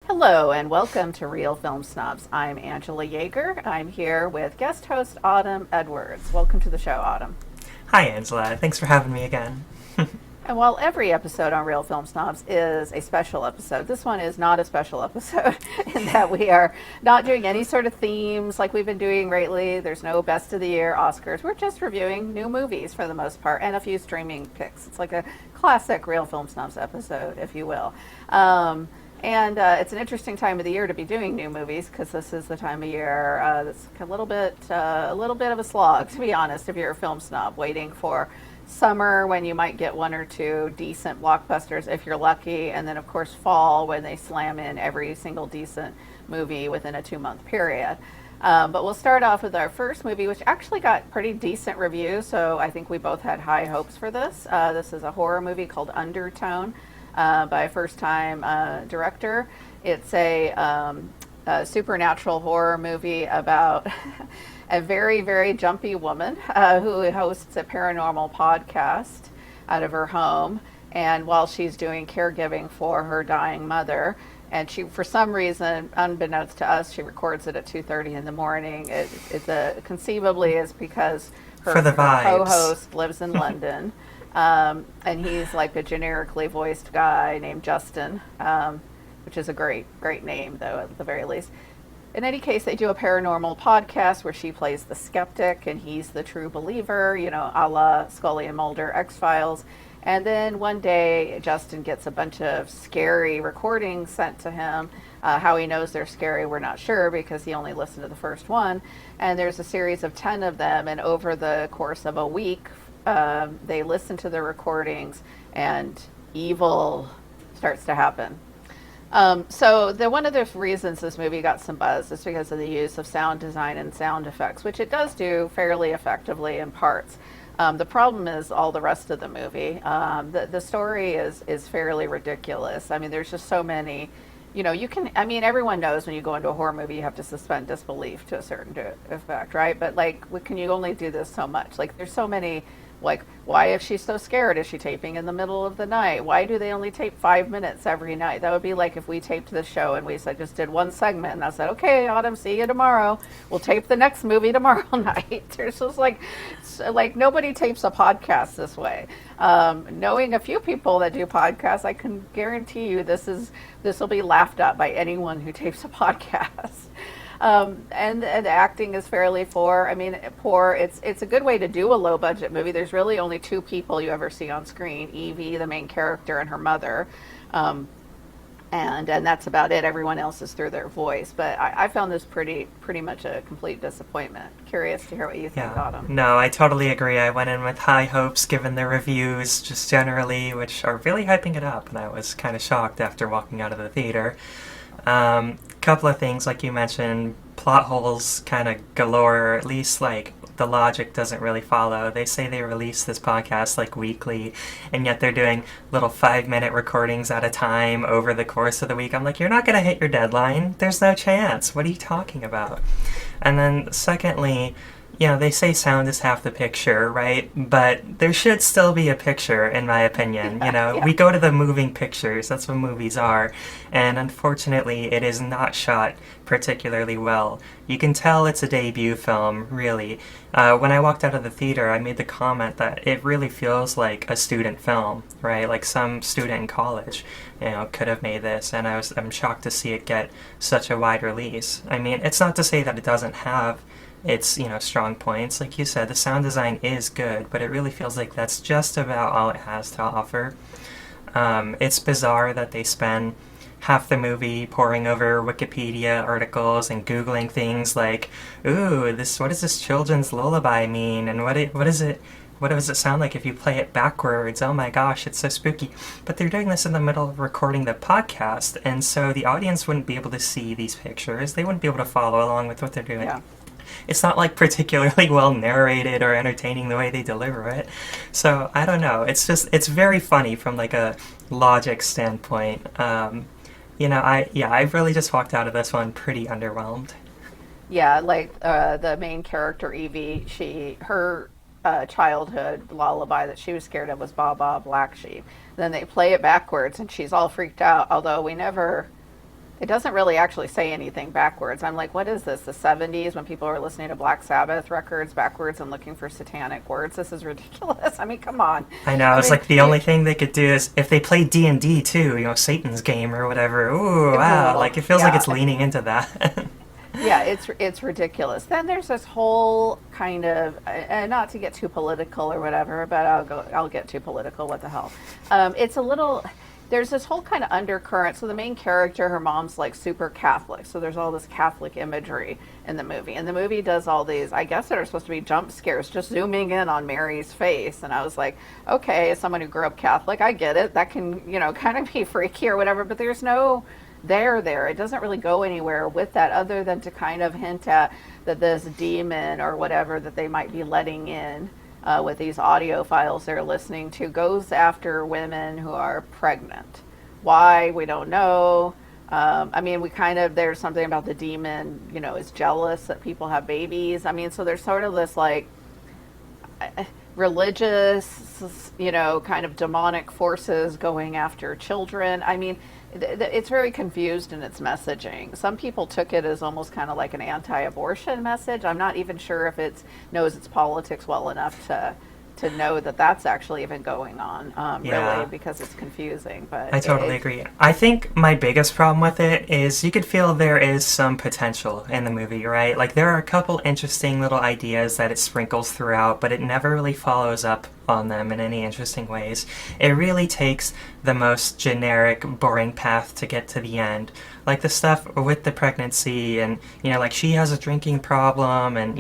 Hello and welcome to Reel Film Snobs. I'm Angela Yeager. I'm here with guest host Autumn Edwards. Welcome to the show, Autumn. Hi, Angela. Thanks for having me again. And while every episode on Reel Film Snobs is a special episode, this one is not a special episode in that we are not doing any sort of themes like we've been doing lately. There's no Best of the Year, Oscars. We're just reviewing new movies for the most part and a few streaming picks. It's like a classic Reel Film Snobs episode, if you will. And it's an interesting time of the year to be doing new movies because this is the time of year that's a little bit of a slog, to be honest, if you're a film snob, waiting for summer when you might get one or two decent blockbusters if you're lucky, and then of course fall when they slam in every single decent movie within a 2-month period. But we'll start off with our first movie, which actually got pretty decent reviews, so I think we both had high hopes for this. This is a horror movie called Undertone. By a first-time director. It's a supernatural horror movie about a very, very jumpy woman who hosts a paranormal podcast out of her home. And while she's doing caregiving for her dying mother, and she, for some reason, unbeknownst to us, she records it at 2:30 in the morning. Conceivably is because her co-host lives in London. And he's like a generically voiced guy named Justin, which is a great name, though, at the very least. In any case, they do a paranormal podcast where she plays the skeptic and he's the true believer, you know, a la Scully and Mulder, X-Files. And then one day, Justin gets a bunch of scary recordings sent to him. How he knows they're scary, we're not sure because he only listened to the first one. And there's a series of 10 of them, and over the course of a week, they listen to the recordings and evil starts to happen. So one of the reasons this movie got some buzz is because of the use of sound design and sound effects, which it does do fairly effectively in parts. The problem is all the rest of the movie. The story is fairly ridiculous. I mean, there's just so many, you know, everyone knows when you go into a horror movie, you have to suspend disbelief to a certain effect, right? But like, can you only do this so much? Like, there's so many. Like, why, if she's so scared, is she taping in the middle of the night? Why do they only tape 5 minutes every night? That would be like if we taped this show and we just did one segment and I said, okay, Autumn, see you tomorrow. We'll tape the next movie tomorrow night. There's just like nobody tapes a podcast this way. Knowing a few people that do podcasts, I can guarantee you this will be laughed at by anyone who tapes a podcast. And the acting is fairly poor. It's a good way to do a low budget movie. There's really only two people you ever see on screen: Evie, the main character, and her mother, and that's about it. Everyone else is through their voice. But I found this pretty much a complete disappointment. Curious to hear what you think, Autumn. No, I totally agree. I went in with high hopes given the reviews, just generally, which are really hyping it up, and I was kind of shocked after walking out of the theater. Couple of things, like you mentioned, plot holes kind of galore, or at least like the logic doesn't really follow. They say they release this podcast like weekly, and yet they're doing little 5-minute recordings at a time over the course of the week. I'm like, you're not going to hit your deadline. There's no chance. What are you talking about? And then secondly, you know, they say sound is half the picture, right? But there should still be a picture, in my opinion. You know, we go to the moving pictures. That's what movies are. And unfortunately, it is not shot particularly well. You can tell it's a debut film, really. When I walked out of the theater, I made the comment that it really feels like a student film, right? Like some student in college, you know, could have made this. And I'm shocked to see it get such a wide release. I mean, it's not to say that it doesn't have its, you know, strong points. Like you said, the sound design is good, but it really feels like that's just about all it has to offer. It's bizarre that they spend half the movie poring over Wikipedia articles and Googling things like, ooh, what does this children's lullaby mean? And what is it what does it sound like if you play it backwards? Oh my gosh, it's so spooky. But they're doing this in the middle of recording the podcast, and so the audience wouldn't be able to see these pictures. They wouldn't be able to follow along with what they're doing. Yeah. It's not like particularly well narrated or entertaining the way they deliver it. So I don't know. It's very funny from like a logic standpoint. I really just walked out of this one pretty underwhelmed. Yeah, like the main character Evie, her childhood lullaby that she was scared of was Ba Ba Black Sheep. Then they play it backwards, and she's all freaked out. Although it doesn't really actually say anything backwards. I'm like, what is this? The 70s when people were listening to Black Sabbath records backwards and looking for satanic words? This is ridiculous. I mean, come on. I know. It's like the only thing they could do is if they play D&D too, Satan's game or whatever. Ooh, wow. Like it feels like it's leaning into that. Yeah, it's ridiculous. Then there's this whole kind of, and not to get too political or whatever, but I'll get too political. What the hell? It's a little. There's this whole kind of undercurrent. So the main character, her mom's like super Catholic. So there's all this Catholic imagery in the movie. And the movie does all these, I guess that are supposed to be jump scares, just zooming in on Mary's face. And I was like, okay, as someone who grew up Catholic, I get it. That can, kind of be freaky or whatever. But there's no there. It doesn't really go anywhere with that other than to kind of hint at that this demon or whatever that they might be letting in with these audio files they're listening to goes after women who are pregnant. Why? We don't know. There's something about the demon, is jealous that people have babies. I mean, so there's sort of this like religious, kind of demonic forces going after children. I mean, it's very confused in its messaging. Some people took it as almost kind of like an anti-abortion message. I'm not even sure if it knows its politics well enough to know that that's actually even going on, really, because it's confusing. But I totally agree. I think my biggest problem with it is you could feel there is some potential in the movie, right? Like there are a couple interesting little ideas that it sprinkles throughout, but it never really follows up on them in any interesting ways. It really takes the most generic, boring path to get to the end. Like the stuff with the pregnancy and, like she has a drinking problem and,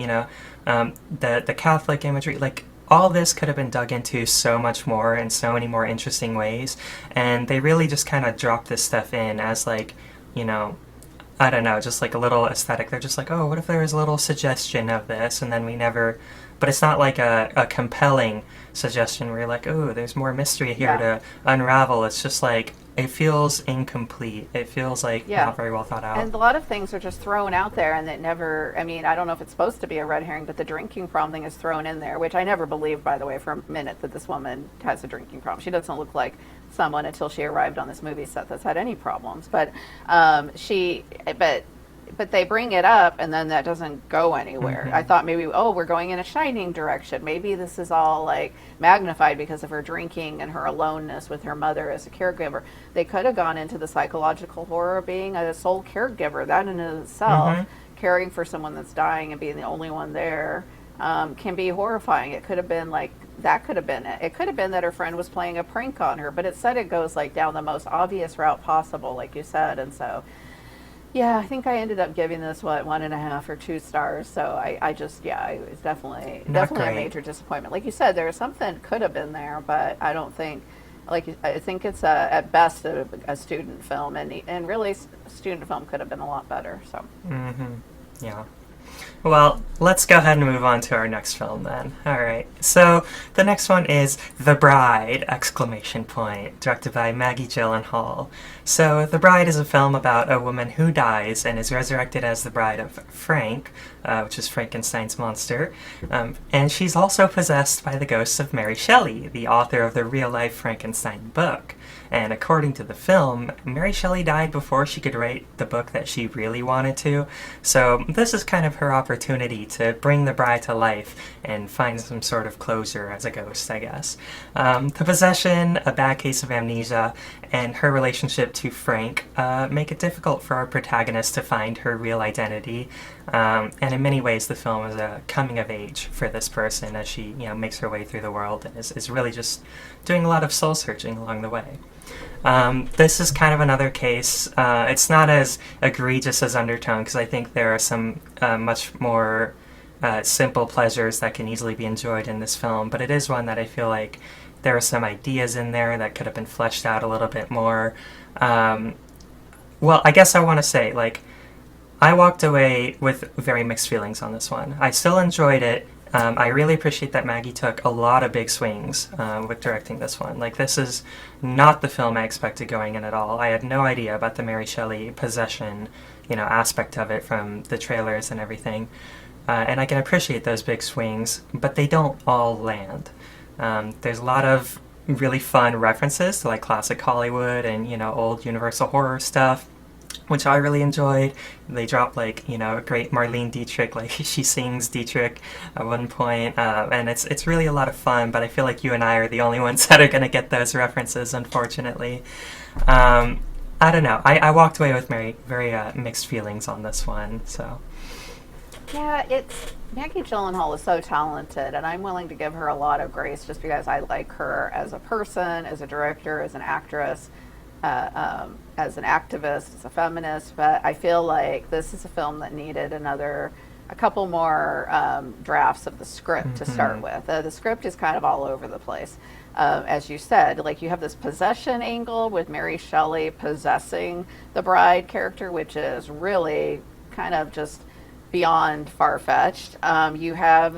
the Catholic imagery, like all this could have been dug into so much more in so many more interesting ways. And they really just kind of dropped this stuff in as like, I don't know, just like a little aesthetic. They're just like, oh, what if there was a little suggestion of this? And then we never, but it's not like a compelling suggestion where you're like, oh, there's more mystery here to unravel. It's just like, it feels incomplete. It feels like not very well thought out. And a lot of things are just thrown out there and it never, I don't know if it's supposed to be a red herring, but the drinking problem thing is thrown in there, which I never believed, by the way, for a minute that this woman has a drinking problem. She doesn't look like someone until she arrived on this movie set that's had any problems. But but they bring it up and then that doesn't go anywhere. Mm-hmm. I thought maybe, we're going in a Shining direction. Maybe this is all like magnified because of her drinking and her aloneness with her mother as a caregiver. They could have gone into the psychological horror of being a sole caregiver. That in itself, caring for someone that's dying and being the only one there, can be horrifying. It could have been like, that could have been it. It could have been that her friend was playing a prank on her, but it said it goes like down the most obvious route possible, like you said. And so, yeah, I think I ended up giving this 1.5 or 2 stars. So I just it was definitely a major disappointment. Like you said, there was something could have been there, but I don't think. I think it's at best a student film, and really student film could have been a lot better. So. Yeah. Well, let's go ahead and move on to our next film then. All right. So the next one is The Bride! ! Directed by Maggie Gyllenhaal. So The Bride is a film about a woman who dies and is resurrected as the bride of Frank, which is Frankenstein's monster. And she's also possessed by the ghost of Mary Shelley, the author of the real-life Frankenstein book. And according to the film, Mary Shelley died before she could write the book that she really wanted to. So this is kind of her opportunity to bring the bride to life and find some sort of closure as a ghost, I guess. The possession, a bad case of amnesia, and her relationship to Frank make it difficult for our protagonist to find her real identity. And in many ways, the film is a coming of age for this person as she, makes her way through the world and is really just doing a lot of soul searching along the way. This is kind of another case. It's not as egregious as Undertone because I think there are some much more simple pleasures that can easily be enjoyed in this film, but it is one that I feel like there are some ideas in there that could have been fleshed out a little bit more. Well, I guess I want to say, like, I walked away with very mixed feelings on this one. I still enjoyed it. I really appreciate that Maggie took a lot of big swings with directing this one. Like, this is not the film I expected going in at all. I had no idea about the Mary Shelley possession, aspect of it from the trailers and everything. And I can appreciate those big swings, but they don't all land. There's a lot of really fun references to, like, classic Hollywood and, old Universal horror stuff, which I really enjoyed. They dropped, like, a great Marlene Dietrich, like, she sings Dietrich at one point, and it's really a lot of fun, but I feel like you and I are the only ones that are going to get those references, unfortunately. I don't know. I walked away with very mixed feelings on this one, so... Yeah, Maggie Gyllenhaal is so talented, and I'm willing to give her a lot of grace just because I like her as a person, as a director, as an actress, as an activist, as a feminist. But I feel like this is a film that needed a couple more drafts of the script to start with. The script is kind of all over the place. As you said, like, you have this possession angle with Mary Shelley possessing the bride character, which is really kind of just beyond far-fetched. You have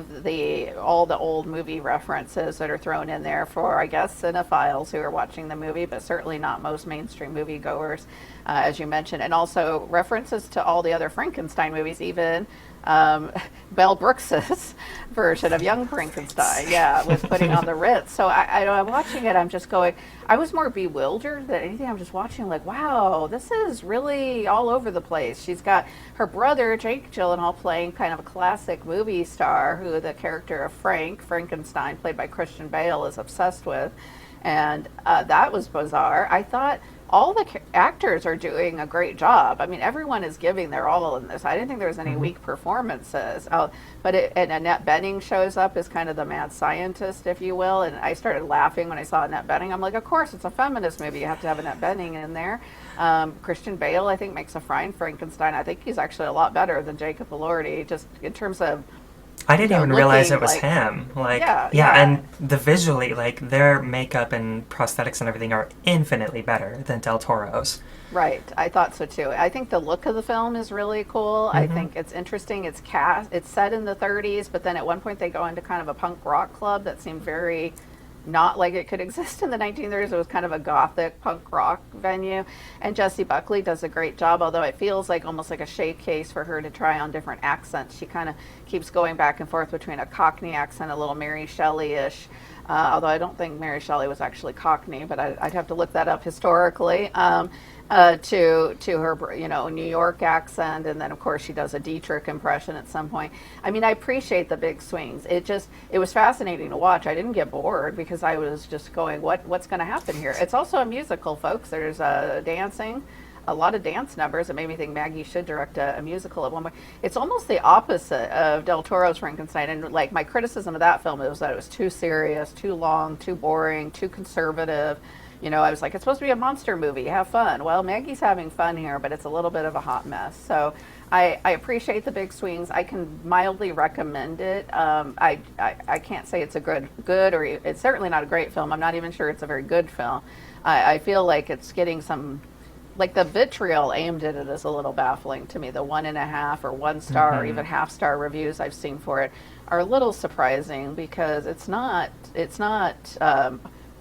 all the old movie references that are thrown in there for, I guess, cinephiles who are watching the movie, but certainly not most mainstream moviegoers, as you mentioned, and also references to all the other Frankenstein movies, even Mel Brooks's version of Young Frankenstein, with putting on the Ritz. So I'm watching it, I'm just going, I was more bewildered than anything. I'm just watching like, wow, this is really all over the place. She's got her brother, Jake Gyllenhaal, playing kind of a classic movie star who the character of Frankenstein, played by Christian Bale, is obsessed with. And that was bizarre. I thought all the actors are doing a great job. I mean, everyone is giving their all in this. I didn't think there was any weak performances. And Annette Bening shows up as kind of the mad scientist, if you will. And I started laughing when I saw Annette Bening. I'm like, of course, it's a feminist movie. You have to have Annette Bening in there. Christian Bale, I think, makes a fine Frankenstein. I think he's actually a lot better than Jacob Elordi, just in terms of... I didn't even realize it was him. Like, yeah, and the visually, like, their makeup and prosthetics and everything are infinitely better than Del Toro's. Right, I thought so too. I think the look of the film is really cool. I think it's interesting. It's set in the 30s, but then at one point they go into kind of a punk rock club that seemed very not like it could exist in the 1930s. It was kind of a gothic punk rock venue, and Jessie Buckley does a great job, although it feels like almost like a shake case for her to try on different accents. She kind of keeps going back and forth between a Cockney accent, a little Mary Shelley-ish, although I don't think Mary Shelley was actually Cockney, but I'd have to look that up historically, to her, New York accent, and then of course she does a Dietrich impression at some point. I mean, I appreciate the big swings. It was fascinating to watch. I didn't get bored because I was just going, what's going to happen here? It's also a musical, folks. There's dancing, a lot of dance numbers. It made me think Maggie should direct a musical at one point. It's almost the opposite of Del Toro's Frankenstein, and like my criticism of that film was that it was too serious, too long, too boring, too conservative. I was like, it's supposed to be a monster movie. Have fun. Well, Maggie's having fun here, but it's a little bit of a hot mess. So I appreciate the big swings. I can mildly recommend it. I can't say it's a good, or it's certainly not a great film. I'm not even sure it's a very good film. I feel like it's getting some, like the vitriol aimed at it is a little baffling to me. The 1.5 or 1 star or even half-star reviews I've seen for it are a little surprising because it's not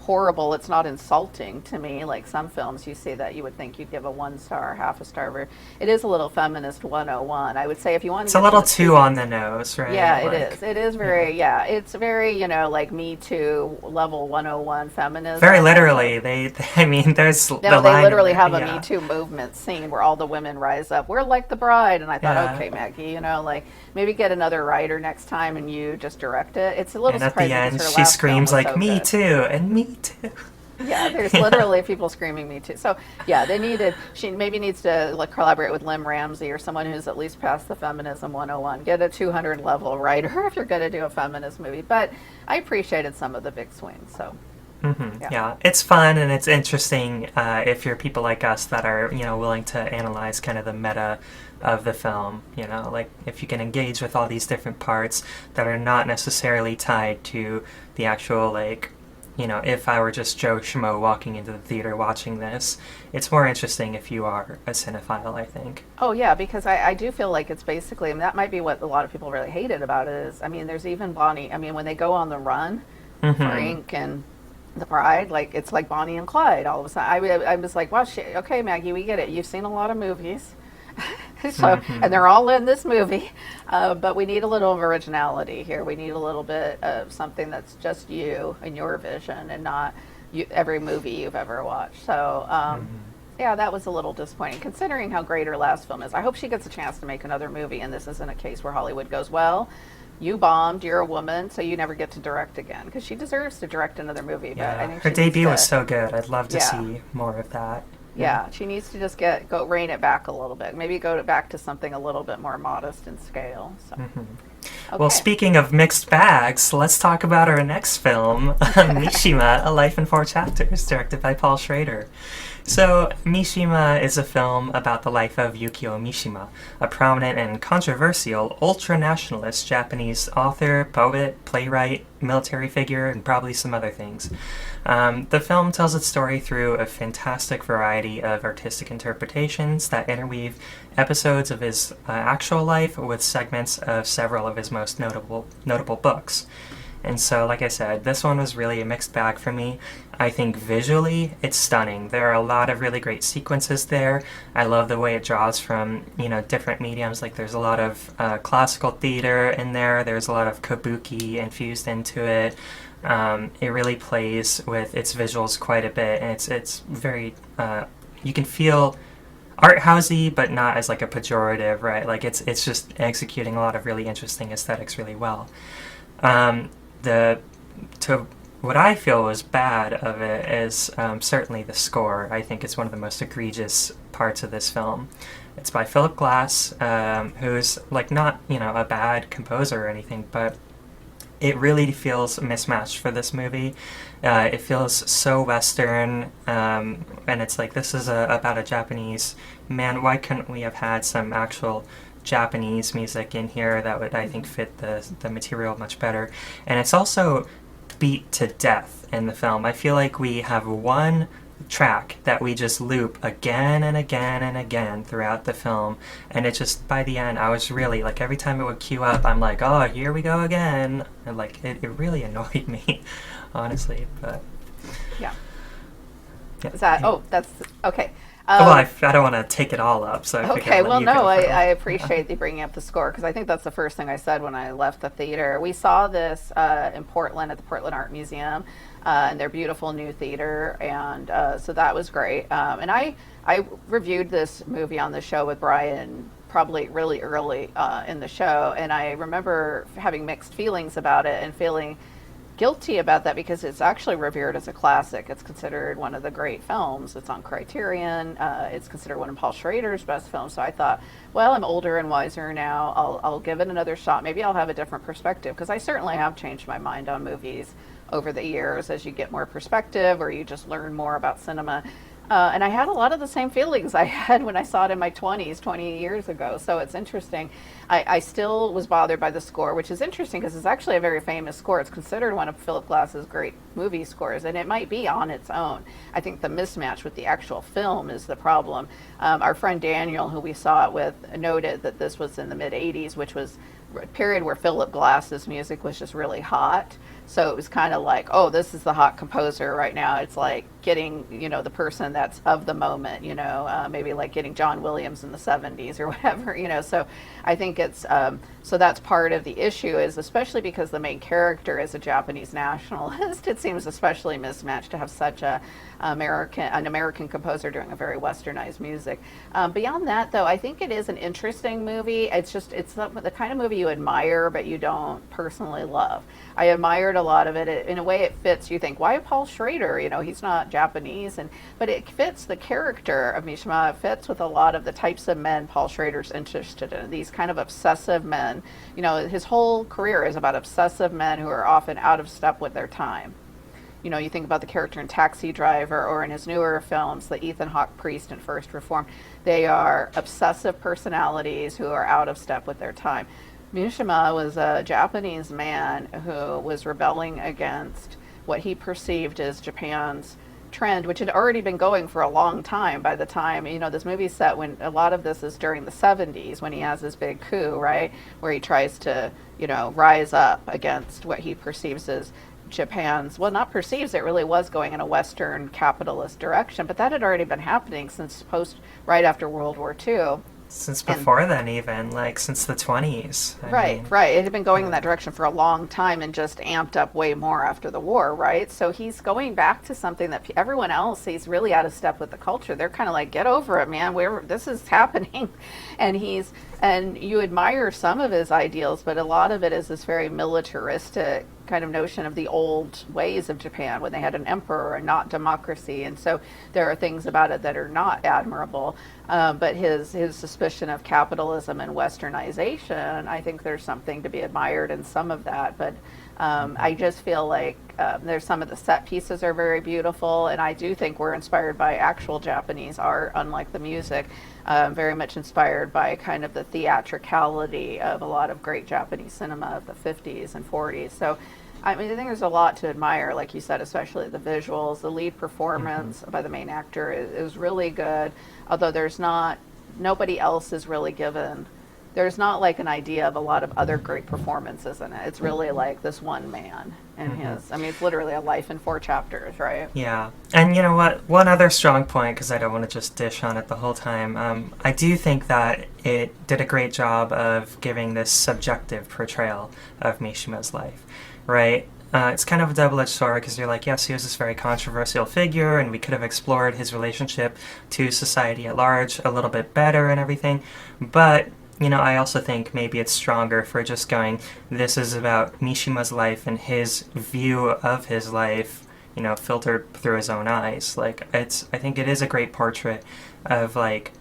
horrible. It's not insulting to me like some films you see that you would think you'd give a 1 star, half a star. It is a little feminist 101. I would say if you want to... It's a little too on the nose, right? Yeah, it is. It is very, it's very, like Me Too level 101 feminism. Very literally. There's the line... They literally have a Me Too movement scene where all the women rise up. We're like the bride. And I thought, okay, Maggie, maybe get another writer next time and you just direct it. It's a little surprising. And at the end, she screams like, me too, and me too. Yeah, there's literally people screaming me too. So yeah, she maybe needs to collaborate with Lim Ramsey or someone who's at least passed the feminism 101. Get a 200 level writer if you're going to do a feminist movie. But I appreciated some of the big swings. So Yeah, it's fun and it's interesting if you're people like us that are, willing to analyze kind of the meta of the film. Like if you can engage with all these different parts that are not necessarily tied to the actual, like, if I were just Joe Schmo walking into the theater watching this, it's more interesting if you are a cinephile, I think. Oh yeah, because I do feel like it's basically, I mean, that might be what a lot of people really hated about it is, I mean, there's even Bonnie, I mean, when they go on the run for Mm-hmm. Ink and the Bride, like it's like Bonnie and Clyde all of a sudden. I was like, wow, okay, Maggie, we get it. You've seen a lot of movies. So, and they're all in this movie, but we need a little of originality here. We need a little bit of something that's just you and your vision, and not every movie you've ever watched. So, yeah, that was a little disappointing, considering how great her last film is. I hope she gets a chance to make another movie, and this isn't a case where Hollywood goes, well, you bombed, you're a woman, so you never get to direct again, because she deserves to direct another movie. But I Yeah, think her she needs debut to, was so good. I'd love to yeah. see more of that. Yeah, she needs to just go rein it back a little bit. Maybe back to something a little bit more modest in scale. So, Well, okay. speaking of mixed bags, let's talk about our next film, Mishima, A Life in Four Chapters, directed by Paul Schrader. So, Mishima is a film about the life of Yukio Mishima, a prominent and controversial ultra-nationalist Japanese author, poet, playwright, military figure, and probably some other things. The film tells its story through a fantastic variety of artistic interpretations that interweave episodes of his actual life with segments of several of his most notable books. And so, like I said, this one was really a mixed bag for me. I think visually, it's stunning. There are a lot of really great sequences there. I love the way it draws from, different mediums. Like, there's a lot of classical theater in there. There's a lot of kabuki infused into it. It really plays with its visuals quite a bit, and it's very, you can feel art housey, but not as like a pejorative, right? Like it's just executing a lot of really interesting aesthetics really well. The to What I feel was bad of it is certainly the score. I think it's one of the most egregious parts of this film. It's by Philip Glass, who's like not a bad composer or anything, but it really feels mismatched for this movie. It feels so Western, and it's like this is about a Japanese man. Why couldn't we have had some actual Japanese music in here that would, I think, fit the material much better? And it's also beat to death in the film. I feel like we have one track that we just loop again and again and again throughout the film, and it just, by the end, I was really like, every time it would cue up, I'm like, oh, here we go again, and like it really annoyed me, honestly. But Yeah. yeah. Is that? Oh, that's okay. Well, I don't want to take it all up, so I figured Okay, I'd let well, you no, go I first. appreciate you bringing up the score, because I think that's the first thing I said when I left the theater. We saw this in Portland at the Portland Art Museum, in their beautiful new theater, and so that was great. And I reviewed this movie on the show with Brian probably really early in the show, and I remember having mixed feelings about it and feeling guilty about that, because it's actually revered as a classic. It's considered one of the great films. It's on Criterion. It's considered one of Paul Schrader's best films. So I thought, well, I'm older and wiser now. I'll give it another shot. Maybe I'll have a different perspective, because I certainly have changed my mind on movies over the years as you get more perspective or you just learn more about cinema. And I had a lot of the same feelings I had when I saw it in my 20s, 20 years ago. So it's interesting. I still was bothered by the score, which is interesting because it's actually a very famous score. It's considered one of Philip Glass's great movie scores, and it might be on its own. I think the mismatch with the actual film is the problem. Our friend Daniel, who we saw it with, noted that this was in the mid 80s, which was a period where Philip Glass's music was just really hot. So it was kind of like, oh, this is the hot composer right now. It's like getting, the person that's of the moment, maybe like getting John Williams in the 70s or whatever, So I think it's, so that's part of the issue, is especially because the main character is a Japanese nationalist. It seems especially mismatched to have such an American composer doing a very westernized music. Beyond that, though, I think it is an interesting movie. It's the kind of movie you admire, but you don't personally love. I admired a lot of it. In a way, it fits. You think, why Paul Schrader? He's not Japanese, but it fits the character of Mishima. It fits with a lot of the types of men Paul Schrader's interested in. These kind of obsessive men. His whole career is about obsessive men who are often out of step with their time. you think about the character in Taxi Driver or in his newer films, the Ethan Hawke priest in First Reformed. They are obsessive personalities who are out of step with their time. Mishima was a Japanese man who was rebelling against what he perceived as Japan's trend, which had already been going for a long time by the time, this movie's set when a lot of this is during the 70s when he has his big coup, right? Where he tries to, rise up against what he perceives as Japan's, well, not perceives, it really was going in a Western capitalist direction, but that had already been happening since right after World War II. Since before then, even, like, since the 20s. Right. It had been going in that direction for a long time and just amped up way more after the war, right? So he's going back to something that everyone else sees really out of step with the culture. They're kind of like, get over it, man. This is happening. And you admire some of his ideals, but a lot of it is this very militaristic kind of notion of the old ways of Japan when they had an emperor and not democracy. And so there are things about it that are not admirable. But his suspicion of capitalism and westernization, I think there's something to be admired in some of that. But I just feel like there's some of the set pieces are very beautiful. And I do think we're inspired by actual Japanese art, unlike the music. Very much inspired by kind of the theatricality of a lot of great Japanese cinema of the 50s and 40s. So, I think there's a lot to admire, like you said, especially the visuals. The lead performance by the main actor is really good, although nobody else is really given. There's not like an idea of a lot of other great performances in it. It's really like this one man and it's literally a life in 4 chapters, right? Yeah. And you know what? One other strong point, because I don't want to just dish on it the whole time, I do think that it did a great job of giving this subjective portrayal of Mishima's life, right? It's kind of a double-edged sword because you're like, yes, he was this very controversial figure and we could have explored his relationship to society at large a little bit better and everything, but I also think maybe it's stronger for just going, this is about Mishima's life and his view of his life, filtered through his own eyes. Like, I think it is a great portrait of, like,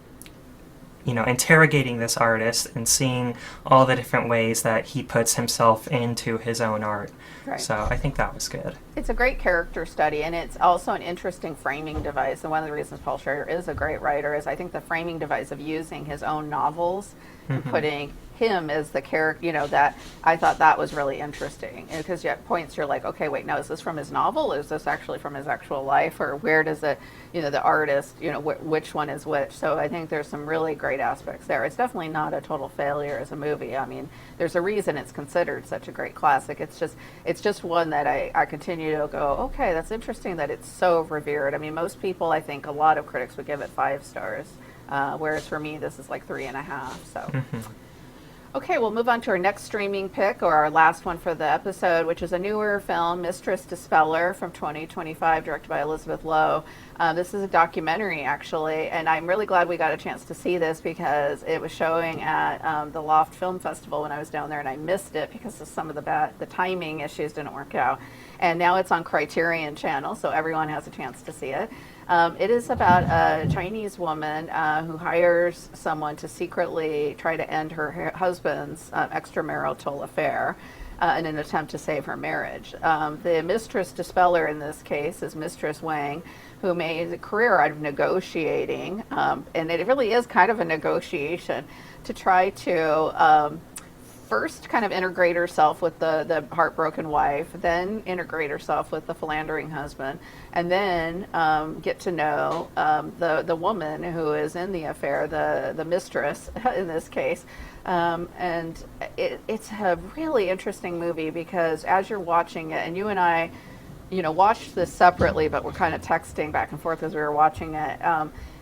interrogating this artist and seeing all the different ways that he puts himself into his own art. Right. So I think that was good. It's a great character study, and it's also an interesting framing device. And one of the reasons Paul Schrader is a great writer is I think the framing device of using his own novels and putting him as the character, that I thought that was really interesting. Because at points you're like, okay, wait, now is this from his novel? Or is this actually from his actual life? Or where does it, the artist, which one is which? So I think there's some really great aspects there. It's definitely not a total failure as a movie. I mean, there's a reason it's considered such a great classic. It's just one that I continue to go, okay, that's interesting that it's so revered. I mean, most people, I think a lot of critics would give it 5 stars. Whereas for me, this is like 3.5. So. Okay, we'll move on to our next streaming pick, or our last one for the episode, which is a newer film, Mistress Dispeller, from 2025, directed by Elizabeth Lowe. This is a documentary, actually, and I'm really glad we got a chance to see this because it was showing at the Loft Film Festival when I was down there, and I missed it because of some of the timing issues didn't work out. And now it's on Criterion Channel, so everyone has a chance to see it. It is about a Chinese woman who hires someone to secretly try to end her husband's extramarital affair in an attempt to save her marriage. The Mistress Dispeller in this case is Mistress Wang, who made a career out of negotiating, and it really is kind of a negotiation to try to first kind of integrate herself with the heartbroken wife, then integrate herself with the philandering husband, and then get to know the woman who is in the affair, the mistress in this case. And it's a really interesting movie because as you're watching it, and you and I, watched this separately, but we're kind of texting back and forth as we were watching it,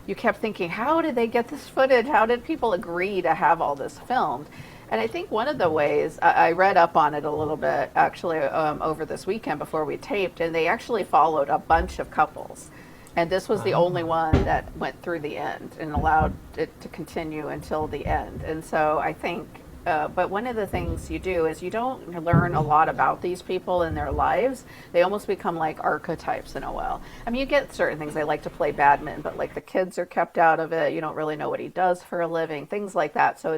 you kept thinking, how did they get this footage? How did people agree to have all this filmed? And I think one of the ways, I read up on it a little bit actually over this weekend before we taped, and they actually followed a bunch of couples. And this was the only one that went through the end and allowed it to continue until the end. And so I think, but one of the things you do is you don't learn a lot about these people and their lives. They almost become like archetypes in a way. I mean, you get certain things. They like to play badminton, but like the kids are kept out of it. You don't really know what he does for a living, things like that. So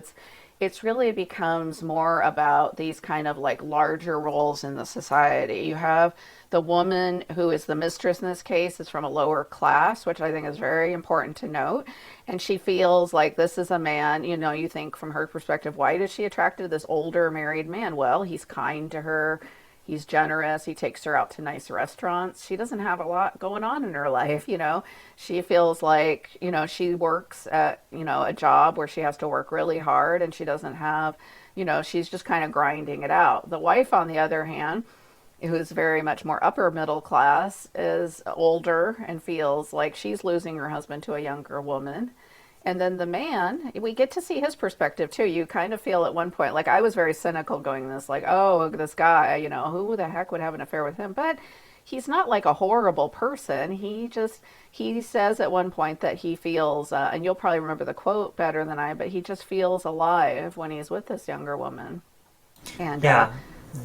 it's really becomes more about these kind of like larger roles in the society. You have the woman who is the mistress in this case is from a lower class, which I think is very important to note. And she feels like this is a man, you know, you think from her perspective, why is she attracted to this older married man? Well, he's kind to her. He's generous. He takes her out to nice restaurants. She doesn't have a lot going on in her life, you know. She feels like, you know, she works at, you know, a job where she has to work really hard and she doesn't have, you know, she's just kind of grinding it out. The wife, on the other hand, who's very much more upper middle class, is older and feels like she's losing her husband to a younger woman. And then the man, we get to see his perspective too. You kind of feel at one point, like I was very cynical going this, like, oh, this guy, you know, who the heck would have an affair with him? But he's not like a horrible person. He says at one point that he feels, and you'll probably remember the quote better than I, but he just feels alive when he's with this younger woman. And Yeah.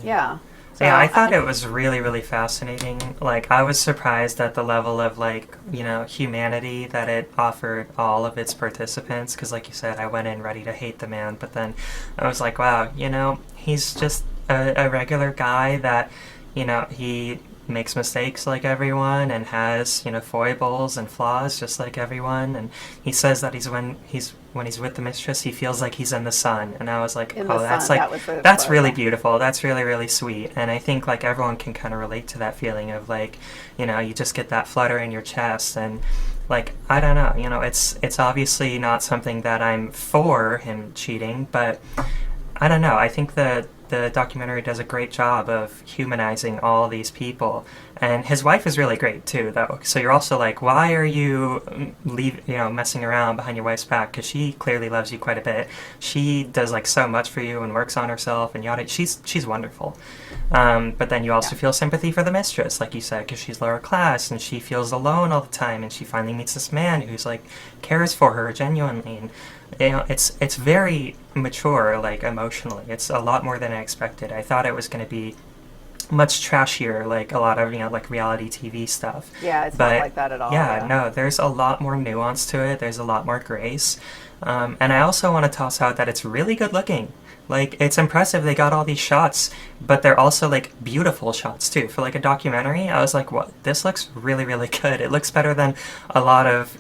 yeah. So Yeah, I thought it was really, really fascinating. Like, I was surprised at the level of, like, you know, humanity that it offered all of its participants. Because, like you said, I went in ready to hate the man, but then I was like, wow, you know, he's just a regular guy that, you know, he makes mistakes like everyone and has, you know, foibles and flaws just like everyone. And he says that when he's with the mistress, he feels like he's in the sun. And I was like, in oh, the that's sun, like that was the that's quote, really yeah. beautiful. That's really, really sweet. And I think like everyone can kind of relate to that feeling of like, you know, you just get that flutter in your chest and like I don't know, you know, it's obviously not something that I'm for him cheating, but I don't know. I think the documentary does a great job of humanizing all these people, and his wife is really great too, though. So you're also like, why are you messing around behind your wife's back? Because she clearly loves you quite a bit. She does like so much for you and works on herself and yada. She's wonderful. But then you also Yeah. feel sympathy for the mistress, like you said, because she's lower class and she feels alone all the time, and she finally meets this man who's like cares for her genuinely. And you know, it's very mature, like emotionally. It's a lot more than I expected. I thought it was going to be much trashier, like a lot of like reality TV stuff. Yeah, it's not But like that at all. yeah, Yeah. no, there's a lot more nuance to it. There's a lot more grace, and I also want to toss out that it's really good looking. Like it's impressive they got all these shots, but they're also like beautiful shots too. For like a documentary, I was like, "What? This looks really, really good. It looks better than a lot of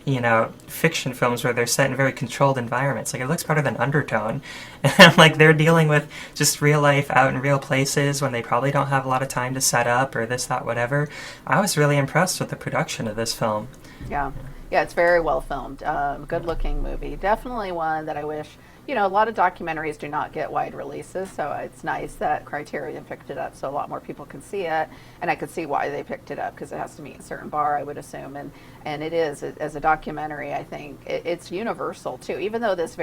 fiction films where they're set in very controlled environments. Like it looks better than Undertone, and like they're dealing with just real life out in real places when they probably don't have a lot of time to set up or this, that, whatever. I was really impressed with the production of this film. Yeah, yeah, it's very well filmed. Good looking movie. Definitely one that I wish. You know, a lot of documentaries do not get wide releases, so it's nice that Criterion picked it up, so a lot more people can see it. And I could see why they picked it up because it has to meet a certain bar, I would assume. And it is as a documentary. I think it's universal too. Even though this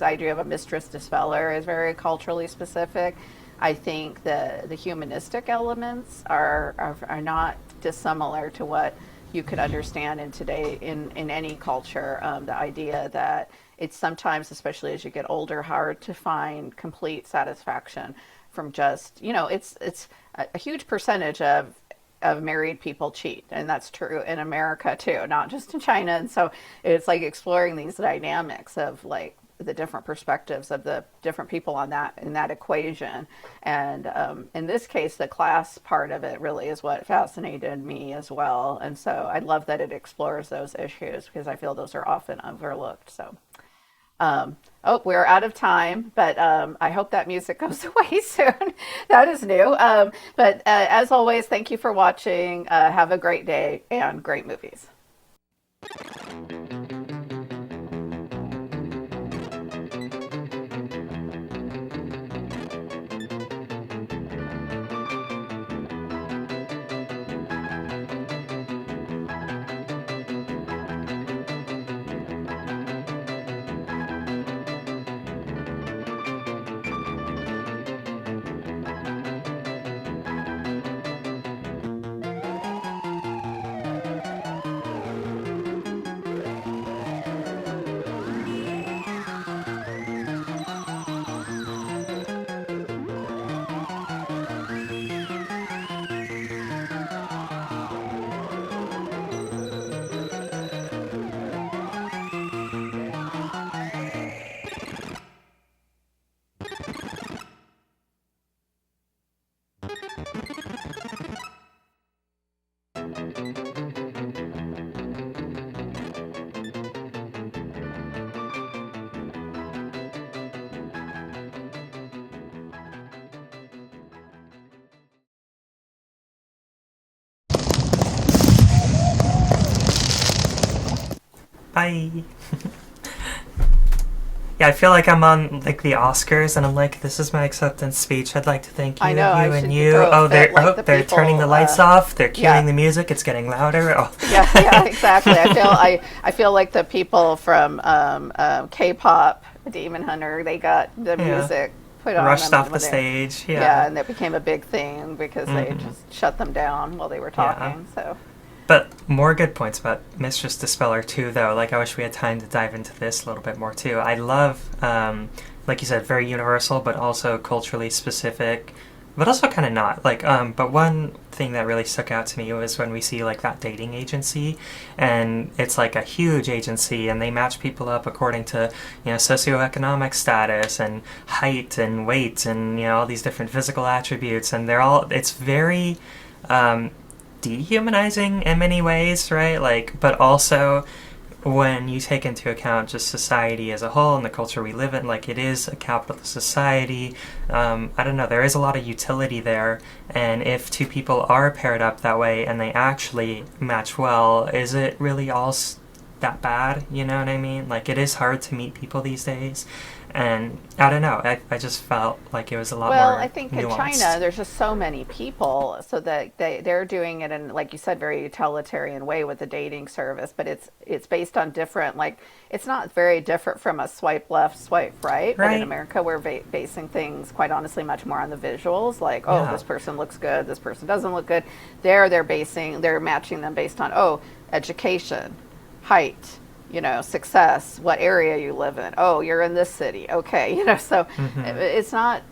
idea of a Mistress Dispeller is very culturally specific, I think the humanistic elements are not dissimilar to what you could understand in today in any culture. The idea that it's sometimes, especially as you get older, hard to find complete satisfaction from just it's a huge percentage of married people cheat, and that's true in America too, not just in China. And so it's like exploring these dynamics of like the different perspectives of the different people on that in that equation. And in this case, the class part of it really is what fascinated me as well. And so I love that it explores those issues because I feel those are often overlooked. So, oh, we're out of time, but I hope that music goes away soon. That is new. But as always, thank you for watching. Have a great day and great movies. Bye. Yeah, I feel like I'm on like the Oscars, and I'm like, this is my acceptance speech. I'd like to thank you, I know, you, I and should you. throw a fit, like, the They're people, turning the lights off. They're cueing yeah. the music. It's getting louder. Oh. Yeah, exactly. I feel like the people from K-pop, Demon Hunter, they got the music put on rushed them off the when stage. yeah, and it became a big thing because they Mhm. just shut them down while they were talking. So But more good points about Mistress Dispeller too, though. Like, I wish we had time to dive into this a little bit more too. I love, like you said, very universal, but also culturally specific, but also kind of not. Like, but one thing that really stuck out to me was when we see like that dating agency, and it's like a huge agency, and they match people up according to, you know, socioeconomic status and height and weight and, you know, all these different physical attributes, and it's very dehumanizing in many ways, right? Like, but also when you take into account just society as a whole and the culture we live in, like, it is a capitalist society. I don't know, there is a lot of utility there, and if two people are paired up that way and they actually match well, is it really all that bad? You know what I mean? Like, it is hard to meet people these days, and I don't know, I just felt like it was a lot more well, I think in nuanced. China there's just so many people, so that they're doing it in, like you said, very utilitarian way with the dating service. But it's based on different, like, it's not very different from a swipe left, swipe right. But in Right. America, we're basing things, quite honestly, much more on the visuals. Like, oh, Yeah. this person looks good, this person doesn't look good. They're matching them based on, oh, education, height, you know, success, what area you live in. Oh, you're in this city. Okay, you know, so it's not.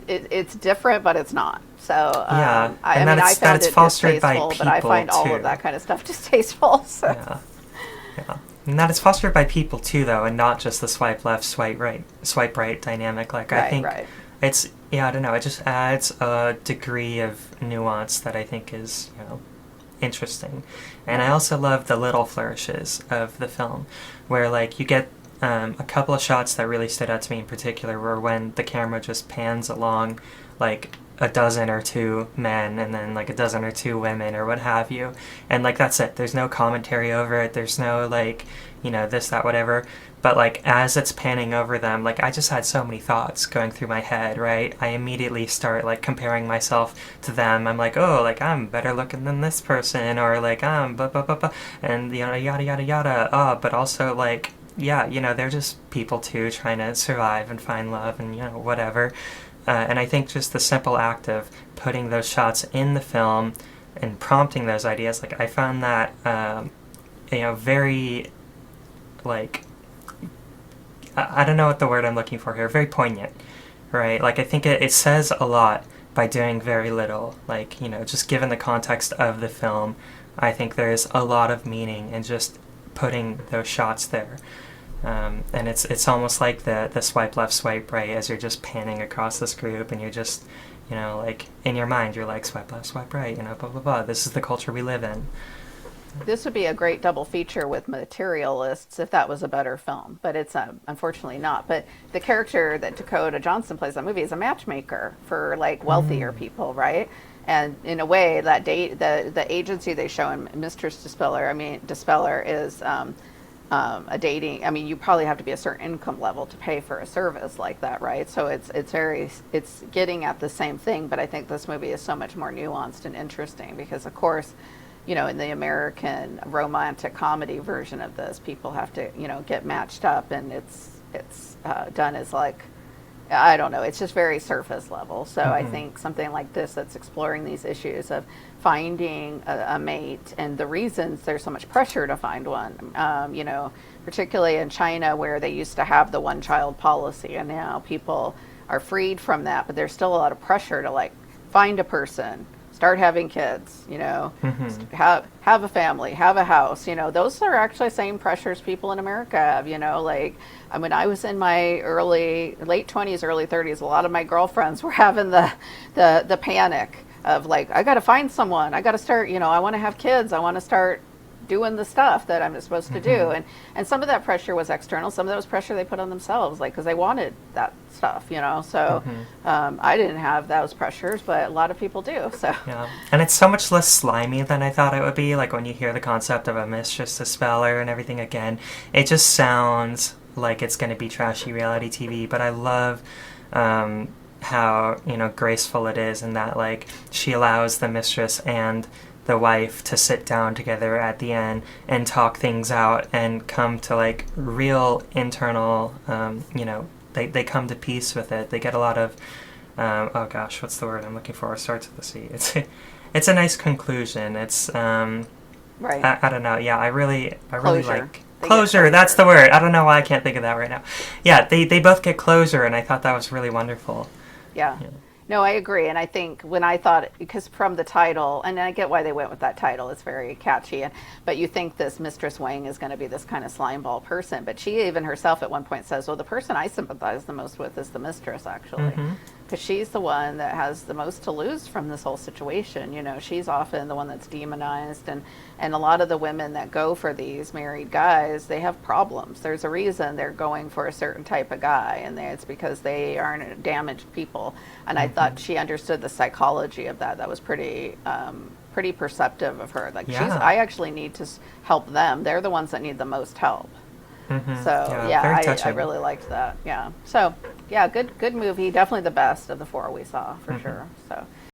It's different, but it's not. So Yeah, I and mean, I that found it's it fostered by distasteful, but I people, find all too. of that kind of stuff distasteful. So Yeah, yeah. And that it's fostered by people too, though, and not just the swipe left, swipe right dynamic. Like, I think right. it's, yeah, I don't know. It just adds a degree of nuance that I think is, you know, interesting. And I also love the little flourishes of the film, where like you get a couple of shots that really stood out to me in particular were when the camera just pans along like a dozen or two men and then like a dozen or two women or what have you, and like that's it. There's no commentary over it. There's no like, you know, this, that, whatever. But like as it's panning over them, like I just had so many thoughts going through my head, right? I immediately start like comparing myself to them. I'm like, oh, like I'm better looking than this person, or like I'm blah blah blah blah, and you know, yada yada yada. But also like, yeah, you know, they're just people too, trying to survive and find love and, you know, whatever. And I think just the simple act of putting those shots in the film and prompting those ideas, like I found that, you know, very like, I don't know what the word I'm looking for here, very poignant, right? Like, I think it says a lot by doing very little. Like, you know, just given the context of the film, I think there's a lot of meaning in just putting those shots there. And it's almost like the swipe left, swipe right as you're just panning across this group, and you're just, you know, like, in your mind, you're like, swipe left, swipe right, you know, blah, blah, blah. This is the culture we live in. this would be a great double feature with Materialists if that was a better film, but it's unfortunately not. But the character that Dakota Johnson plays in that movie is a matchmaker for like wealthier people, right? And in a way, that the agency they show in Mistress Dispeller, Dispeller is a dating. I mean, you probably have to be a certain income level to pay for a service like that, right? So it's getting at the same thing, but I think this movie is so much more nuanced and interesting because, of course, you know, in the American romantic comedy version of this, people have to, you know, get matched up, and it's done as like, I don't know, it's just very surface level. So I think something like this that's exploring these issues of finding a mate and the reasons there's so much pressure to find one, you know, particularly in China where they used to have the one-child policy, and now people are freed from that, but there's still a lot of pressure to like find a person, start having kids, you know, have a family, have a house, you know. Those are actually the same pressures people in America have, you know. Like, I mean, I was in my late 20s, early 30s, a lot of my girlfriends were having the panic of like, I got to find someone, I got to start, you know, I want to have kids, I want to start doing the stuff that I'm supposed to do. And some of that pressure was external. Some of that was pressure they put on themselves, like, because they wanted that stuff, you know. So I didn't have those pressures, but a lot of people do. So Yeah, and it's so much less slimy than I thought it would be. Like when you hear the concept of a Mistress Dispeller and everything again, it just sounds like it's going to be trashy reality TV. But I love how, you know, graceful it is, and that, like, she allows the mistress and the wife to sit down together at the end and talk things out and come to, like, real internal, you know, they come to peace with it. They get a lot of, oh gosh, what's the word I'm looking for? Starts with a C. It's a nice conclusion. It's, right. I don't know. Yeah, I really Closure. like closure. That's the word. I don't know why I can't think of that right now. Yeah, they both get closure, and I thought that was really wonderful. Yeah. No, I agree. And I think when I thought, because from the title, and I get why they went with that title, it's very catchy, but you think this Mistress Wang is going to be this kind of slimeball person. But she even herself at one point says, well, the person I sympathize the most with is the mistress, actually. Because she's the one that has the most to lose from this whole situation. You know, she's often the one that's demonized. And a lot of the women that go for these married guys, they have problems. There's a reason they're going for a certain type of guy, and it's because they aren't damaged people. And I thought she understood the psychology of that. That was pretty perceptive of her. Like, I actually need to help them. They're the ones that need the most help. So I really liked that. Yeah. So yeah, good movie. Definitely the best of the four we saw for sure. So